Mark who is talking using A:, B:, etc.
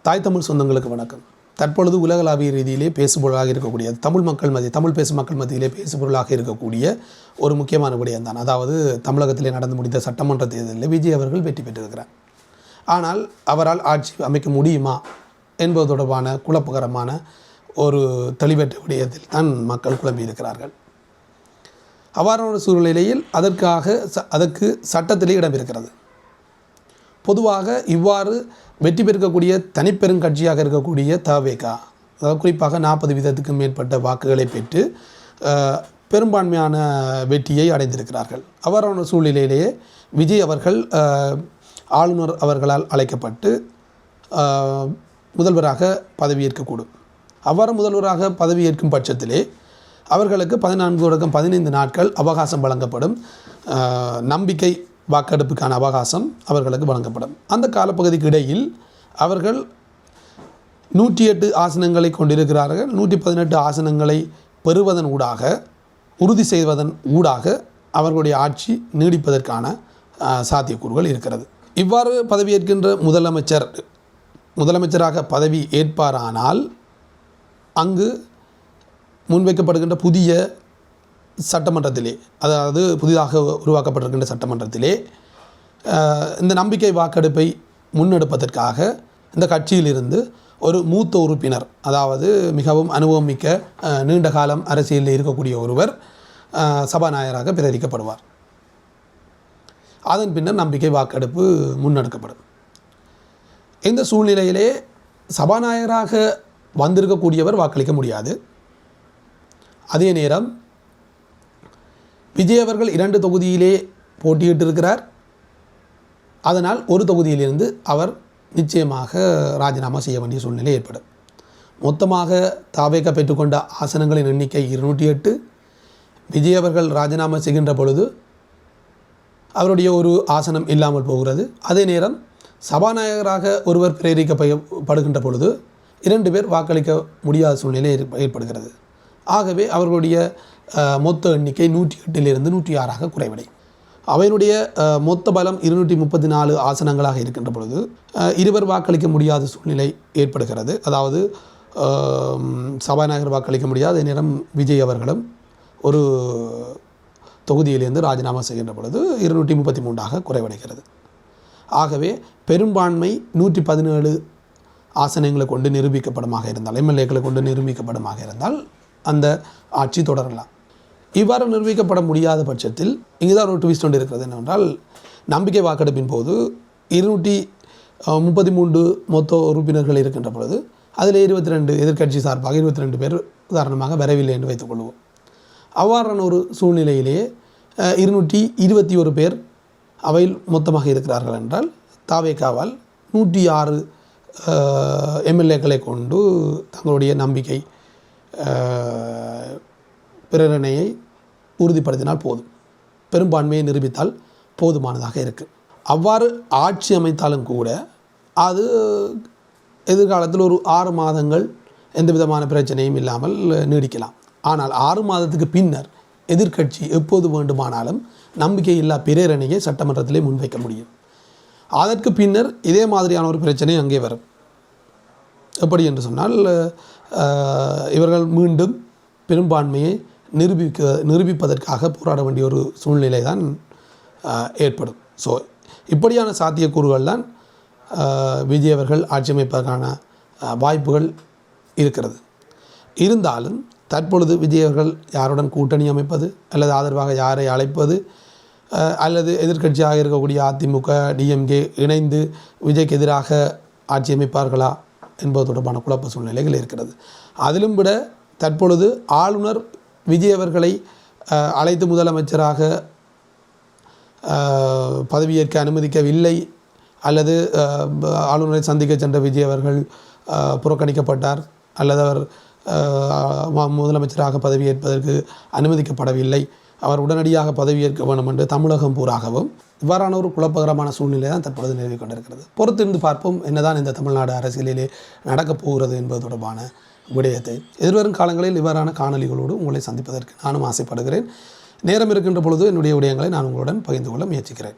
A: தாய் தமிழ் சொந்தங்களுக்கு வணக்கம். தற்பொழுது உலகளாவிய ரீதியிலே பேசுபொருளாக இருக்கக்கூடிய தமிழ் பேசும் மக்கள் மத்தியிலே பேசுபொருளாக இருக்கக்கூடிய ஒரு முக்கியமான விடயம்தான். அதாவது தமிழகத்திலே நடந்து முடிந்த சட்டமன்ற தேர்தலில் விஜய் அவர்கள் வெற்றி பெற்றிருக்கிறார். ஆனால் அவரால் ஆட்சி அமைக்க முடியுமா என்பது தொடர்பான குழப்பகரமான ஒரு தெளிவற்ற விடயத்தில் தான் மக்கள் குழம்பியிருக்கிறார்கள். அவ்வாறான ஒரு சூழ்நிலையில் அதற்கு சட்டத்திலே இடம் இருக்கிறது. பொதுவாக இவ்வாறு வெற்றி பெறக்கூடிய தனிப்பெருங்கட்சியாக இருக்கக்கூடிய தவேகா, அதாவது குறிப்பாக 40% மேற்பட்ட வாக்குகளை பெற்று பெரும்பான்மையான வெற்றியை அடைந்திருக்கிறார்கள். அவ்வாறான சூழ்நிலையிலேயே விஜய் அவர்கள் ஆளுநர் அவர்களால் அழைக்கப்பட்டு முதல்வராக பதவியேற்கக்கூடும். அவ்வாறு முதல்வராக பதவியேற்கும் பட்சத்திலே அவர்களுக்கு 14 தொடக்கம் 15 நாட்கள் அவகாசம் வழங்கப்படும். நம்பிக்கை வாக்கெடுப்புக்கான அவகாசம் அவர்களுக்கு வழங்கப்படும். அந்த காலப்பகுதிக்கு இடையில் அவர்கள் 108 ஆசனங்களை கொண்டிருக்கிறார்கள். 118 ஆசனங்களை பெறுவதன் ஊடாக, உறுதி செய்வதன் ஊடாக அவர்களுடைய ஆட்சி நீடிப்பதற்கான சாத்தியக்கூறுகள் இருக்கிறது. இவ்வாறு பதவியேற்கின்ற முதலமைச்சராக பதவி ஏற்பாரானால் அங்கு முன்வைக்கப்படுகின்ற புதிய சட்டமன்றத்திலே, அதாவது புதிதாக உருவாக்கப்பட்டிருக்கின்ற சட்டமன்றத்திலே இந்த நம்பிக்கை வாக்கெடுப்பை முன்னெடுப்பதற்காக இந்த கட்சியிலிருந்து ஒரு மூத்த உறுப்பினர், அதாவது மிகவும் அனுபவமிக்க நீண்ட காலம் அரசியலில் இருக்கக்கூடிய ஒருவர் சபாநாயகராக பிரேரிக்கப்படுவார். அதன் பின்னர் நம்பிக்கை வாக்கெடுப்பு முன்னெடுக்கப்படும். இந்த சூழ்நிலையிலே சபாநாயகராக வந்திருக்கக்கூடியவர் வாக்களிக்க முடியாது. அதே நேரம் விஜய் அவர்கள் 2 தொகுதியிலே போட்டியிட்டிருக்கிறார். அதனால் ஒரு தொகுதியிலிருந்து அவர் நிச்சயமாக ராஜினாமா செய்ய வேண்டிய சூழ்நிலை ஏற்படும். மொத்தமாக தவேகா பெற்றுக்கொண்ட ஆசனங்களின் எண்ணிக்கை 208. விஜய் அவர்கள் ராஜினாமா செய்கின்ற பொழுது அவருடைய ஒரு ஆசனம் இல்லாமல் போகிறது. அதே நேரம் சபாநாயகராக ஒருவர் பிரேரிக்கப்படுகின்ற பொழுது 2 பேர் வாக்களிக்க முடியாத சூழ்நிலை ஏற்படுகிறது. ஆகவே அவர்களுடைய மொத்த எண்ணிக்கை 108 106 குறைவடையும். அவையினுடைய மொத்த பலம் 234 ஆசனங்களாக இருக்கின்ற பொழுது இருவர் வாக்களிக்க முடியாத சூழ்நிலை ஏற்படுகிறது. அதாவது சபாநாயகர் வாக்களிக்க முடியாத நேரம் விஜய் அவர்களும் ஒரு தொகுதியிலிருந்து ராஜினாமா செய்கின்ற பொழுது 233 குறைவடைகிறது. ஆகவே பெரும்பான்மை 117 ஆசனங்களை கொண்டு நிரூபிக்கப்படுமாக இருந்தால், எம்எல்ஏக்களை கொண்டு நிரூபிக்கப்படுமாக இருந்தால் அந்த ஆட்சி தொடரலாம். இவ்வாறு நிரூபிக்கப்பட முடியாத பட்சத்தில் இங்கே தான் ஒரு ட்விஸ்ட் ஒன்று இருக்கிறது. என்னவென்றால், நம்பிக்கை வாக்கெடுப்பின் போது 233 மொத்த உறுப்பினர்கள் இருக்கின்ற பொழுது அதில் 22 எதிர்க்கட்சி சார்பாக 22 பேர் உதாரணமாக வரவில்லை என்று வைத்துக்கொள்வோம். அவ்வாறான ஒரு சூழ்நிலையிலேயே 221 பேர் அவையில் மொத்தமாக இருக்கிறார்கள் என்றால் தவேகாவால் 106 எம்எல்ஏக்களை கொண்டு தங்களுடைய நம்பிக்கை பிரேரணையை உறுதிப்படுத்தினால் போதும், பெரும்பான்மையை நிரூபித்தால் போதுமானதாக இருக்குது. அவ்வாறு ஆட்சி அமைத்தாலும் கூட அது எதிர்காலத்தில் ஒரு 6 மாதங்கள் எந்த விதமான பிரச்சனையும் இல்லாமல் நீடிக்கலாம். ஆனால் 6 மாதத்துக்கு பின்னர் எதிர்க்கட்சி எப்போது வேண்டுமானாலும் நம்பிக்கையில்லா பிரேரணையை சட்டமன்றத்திலே முன்வைக்க முடியும். அதற்கு பின்னர் இதே மாதிரியான ஒரு பிரச்சனை அங்கே வரும். எப்படி என்று சொன்னால், இவர்கள் மீண்டும் பெரும்பான்மையை நிரூபிப்பதற்காக போராட வேண்டிய ஒரு சூழ்நிலை தான் ஏற்படும். ஸோ இப்படியான சாத்தியக்கூறுகள் தான் விஜய் அவர்கள் ஆட்சி அமைப்பதற்கான வாய்ப்புகள் இருக்கிறது. இருந்தாலும் தற்பொழுது விஜய் அவர்கள் யாருடன் கூட்டணி அமைப்பது அல்லது ஆதரவாக யாரை அழைப்பது அல்லது எதிர்க்கட்சியாக இருக்கக்கூடிய அதிமுக, டிஎம்கே இணைந்து விஜய்க்கு எதிராக ஆட்சி அமைப்பார்களா என்பது தொடர்பான குழப்ப சூழ்நிலைகள் இருக்கிறது. அதிலும் விட தற்பொழுது ஆளுநர் விஜய் அவர்களை அழைத்து முதலமைச்சராக பதவியேற்க அனுமதிக்கவில்லை, அல்லது ஆளுநரை சந்திக்க சென்ற விஜய் அவர்கள் புறக்கணிக்கப்பட்டார், அல்லது அவர் முதலமைச்சராக பதவியேற்பதற்கு அனுமதிக்கப்படவில்லை, அவர் உடனடியாக பதவியேற்க வேண்டும் என்று தமிழகம் பூராகவும் இவ்வாறான ஒரு குழப்பகரமான சூழ்நிலை தான் தற்பொழுது நிலவி கொண்டிருக்கிறது. பொறுத்திருந்து பார்ப்போம் என்னதான் இந்த தமிழ்நாடு அரசியலிலே நடக்கப் போகிறது என்பது தொடர்பான விடயத்தை. எதிர்வரும் காலங்களில் இவ்வாறான காணொலிகளோடு உங்களை சந்திப்பதற்கு நானும் ஆசைப்படுகிறேன். நேரம் இருக்கின்ற பொழுது என்னுடைய விடயங்களை நான் உங்களுடன் பகிர்ந்து கொள்ள முயற்சிக்கிறேன்.